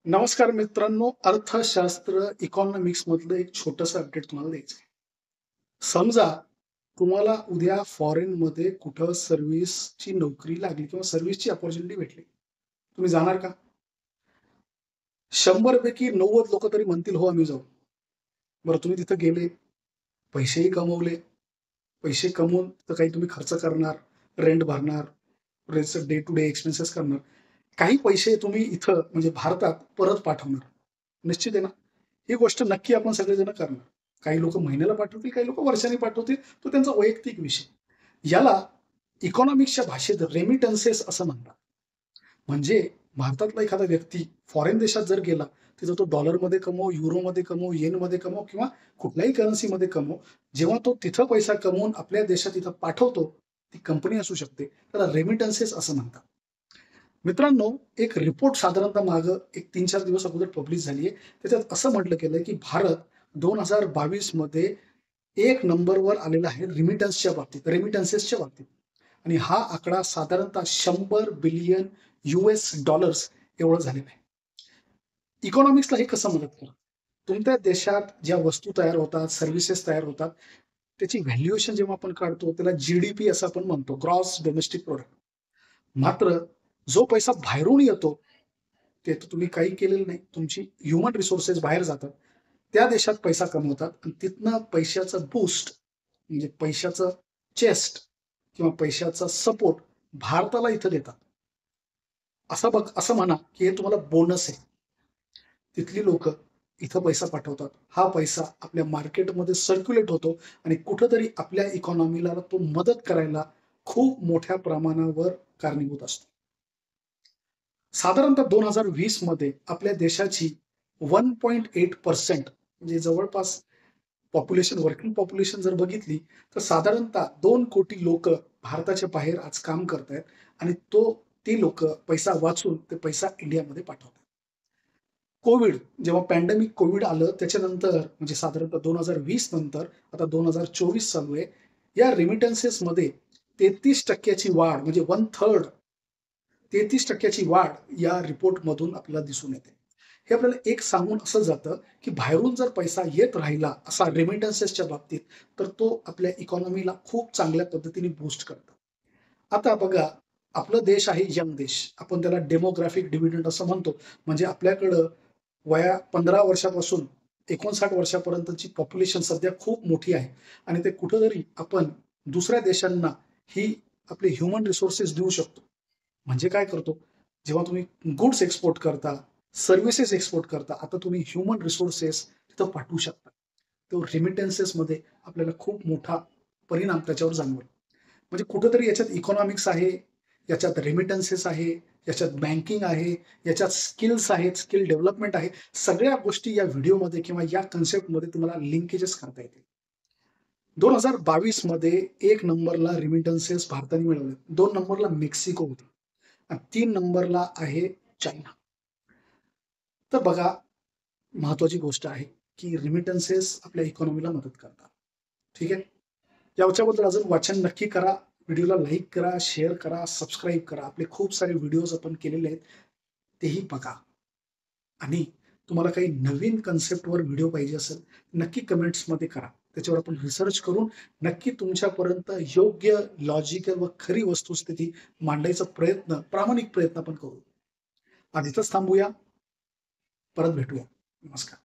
नमस्कार मित्रांनो, अर्थशास्त्र इकॉनॉमिक्स मधलं एक छोटंसं अपडेट तुम्हाला द्यायचं आहे. समजा तुम्हाला उद्या फॉरेनमध्ये कुठं सर्व्हिसची नोकरी लागली किंवा सर्व्हिसची अपॉर्च्युनिटी भेटली. तुम्ही जाणार का? 100 पैकी 90 लोकं तरी म्हणतील, "हो, आम्ही जाऊ." बरं तुम्ही तिथं गेले, पैसेही कमवले. पैसे कमवून तर काही तुम्ही खर्च करणार, रेंट भरणार, डे टू डे एक्सपेन्सेस करणार. काही पैसे तुम्ही इथं म्हणजे भारतात परत पाठवणार. निश्चित आहे ना? ही गोष्ट नक्की आपण सगळेजण करणार. काही लोकं महिन्याला पाठवतील, काही लोकं वर्षांनी पाठवतील. तो त्यांचा वैयक्तिक विषय. याला इकॉनॉमिक्सच्या भाषेत रेमिटन्सेस असं म्हणतात. म्हणजे भारतातला एखादा व्यक्ती फॉरेन देशात जर गेला, तिथं तो डॉलरमध्ये कमवो, युरोमध्ये कमवो, येनमध्ये कमवो किंवा कुठल्याही करन्सीमध्ये कमवो. जेव्हा तो तिथं पैसा कमवून आपल्या देशात इथं पाठवतो, ती कंपनी असू शकते. त्याला रेमिटन्सेस असं म्हणतात. मित्रांनो, एक रिपोर्ट साधारणतः मागं एक 3-4 दिवस अगोदर पब्लिश झाली आहे. त्याच्यात असं म्हटलं गेलंय, की भारत 2022 मध्ये एक नंबरवर आलेला आहे रेमिटन्सेसच्या बाबतीत. आणि हा आकडा साधारणतः 100 बिलियन US एवढं झालेलं आहे. इकॉनॉमिक्सला हे कसं मदत करतं? तुमच्या देशात ज्या वस्तू तयार होतात, सर्व्हिसेस तयार होतात, त्याची व्हॅल्युएशन जेव्हा आपण काढतो, त्याला जी असं आपण म्हणतो, ग्रॉस डोमेस्टिक प्रॉडक्ट. मात्र जो पैसा बाहेरून येतो, ते तर तुम्ही काही केलेलं नाही. तुमची ह्युमन रिसोर्सेस बाहेर जातात. त्या देशात पैसा कमवतात आणि तिथनं पैशाचं बूस्ट म्हणजे पैशाचं चेस्ट किंवा पैशाचा सपोर्ट भारताला इथं देतात. असं म्हणा, की हे तुम्हाला बोनस आहे. तिथली लोकं इथं पैसा पाठवतात. हा पैसा आपल्या मार्केटमध्ये सर्क्युलेट होतो आणि कुठेतरी आपल्या इकॉनॉमीला तो मदत करायला खूप मोठ्या प्रमाणावर कारणीभूत असतो. साधारणतः 2020 मध्ये आपल्या देशाची 1.8% म्हणजे जवळपास वर्किंग पॉप्युलेशन जर बघितली, तर साधारणतः 2 कोटी लोकं भारताच्या बाहेर आज काम करतायत आणि ती लोकं पैसा वाचून ते पैसा इंडियामध्ये पाठवतात. जेव्हा पॅन्डेमिक कोव्हिड आलं त्याच्यानंतर म्हणजे साधारणतः 2020 नंतर आता 2024 चालू आहे. या रेमिटन्सेसमध्ये 33% ची वाढ म्हणजे 1/3 33% वाढ या रिपोर्टमधून आपल्याला दिसून येते. हे आपल्याला एक सांगून असं जातं, की बाहेरून जर पैसा येत राहिला असा रेमिटन्सेसच्या बाबतीत, तर तो आपल्या इकॉनॉमीला खूप चांगल्या पद्धतीने बूस्ट करतं. आता बघा, आपला देश आहे यंग देश. आपण त्याला डेमोग्राफिक डिव्हिडंड असं म्हणतो. म्हणजे आपल्याकडं 15 वर्षापासून 59 वर्षापर्यंतची पॉप्युलेशन सध्या खूप मोठी आहे आणि ते कुठेतरी आपण दुसऱ्या देशांना ही आपले ह्युमन रिसोर्सेस देऊ शकतो. म्हणजे काय करतो? जेव्हा तुम्ही गुड्स एक्सपोर्ट करता, सर्व्हिसेस एक्सपोर्ट करता, आता तुम्ही ह्युमन रिसोर्सेस तिथं पाठवू शकता. तो रेमिटन्सेसमध्ये आपल्याला खूप मोठा परिणाम त्याच्यावर जाणवेल. म्हणजे कुठेतरी याच्यात इकॉनॉमिक्स आहे, याच्यात रेमिटन्सेस आहे, याच्यात बँकिंग आहे, याच्यात स्किल्स आहेत, स्किल डेव्हलपमेंट आहे. सगळ्या गोष्टी या व्हिडिओमध्ये किंवा या कन्सेप्टमध्ये तुम्हाला लिंकेजेस करता येतील. 2022 मध्ये 1 नंबरला रेमिटन्सेस भारताने मिळवले. 2 नंबरला मेक्सिको होती आणि 3 नंबरला आहे चायना. तर बघा, महत्त्वाची गोष्ट आहे, की रेमिटन्सेस आपल्या इकॉनॉमीला मदत करतात. ठीक आहे? याच्याबद्दल अजून वाचन नक्की करा. व्हिडिओला लाईक करा, शेअर करा, सबस्क्राईब करा. आपले खूप सारे व्हिडिओज आपण केलेले आहेत. तेही बघा आणि तुम्हाला काही नवीन कन्सेप्टवर व्हिडिओ पाहिजे असेल, नक्की कमेंट्समध्ये करा. त्याच्यावर आपण रिसर्च करून नक्की तुमच्यापर्यंत योग्य, लॉजिकल व खरी वस्तुस्थिती मांडायचा प्रामाणिक प्रयत्न आपण करू. आज इथंच थांबूया. परत भेटूया. नमस्कार.